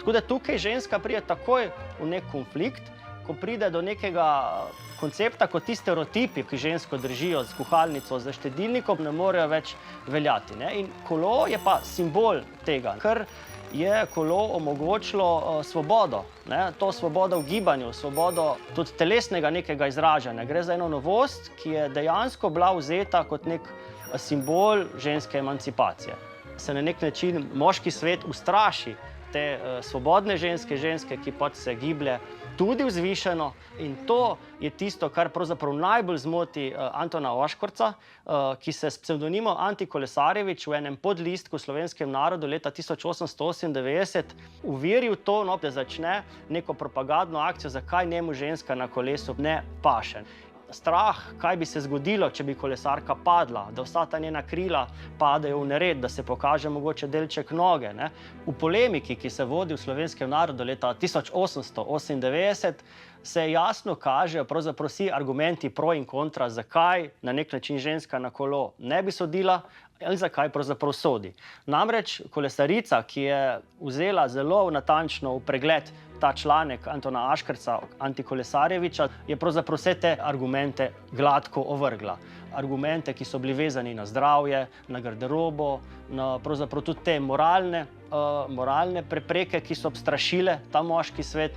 Tako da tukaj ženska pride takoj v nek konflikt, ko pride do nekega koncepta, ko ti stereotipi, ki žensko držijo z kuhalnico, z štedilnikom, ne morejo več veljati, ne. In kolo je pa simbol tega, ker je kolo omogočilo svobodo, ne. To svobodo v gibanju, svobodo tudi telesnega nekega izražanja. Gre za eno novost, ki je dejansko bila vzeta kot nek simbol ženske emancipacije. Se na nek način moški svet ustraši te svobodne ženske, ki pač se giblje tudi vzvišeno, in to je tisto, kar pravzaprav najbolj zmoti Antona Oškorca, ki se s psevdonimom Anti Kolesarevič v enem podlistku Slovenskem narodu leta 1898 uveril to, da začne neko propagandno akcijo, zakaj njemu ženska na kolesu ne paše. Strah, kaj bi se zgodilo, če bi kolesarka padla, da vsa ta njena krila padejo v nered, da se pokaže mogoče delček noge, ne. V polemiki, ki se vodi v slovenskem narodu leta 1898, se jasno kažejo pravzaprav vsi argumenti pro in kontra, zakaj na nek način ženska na kolo ne bi sodila ali zakaj pravzaprav sodi. Namreč kolesarica, ki je vzela zelo natančno v pregled ta članek Antona Oškorca, Anti Kolesareviča, je pravzaprav vse te argumente gladko ovrgla. Argumente, ki so bili vezani na zdravje, na garderobo, na pravzaprav tudi te moralne prepreke, ki so strašile ta moški svet.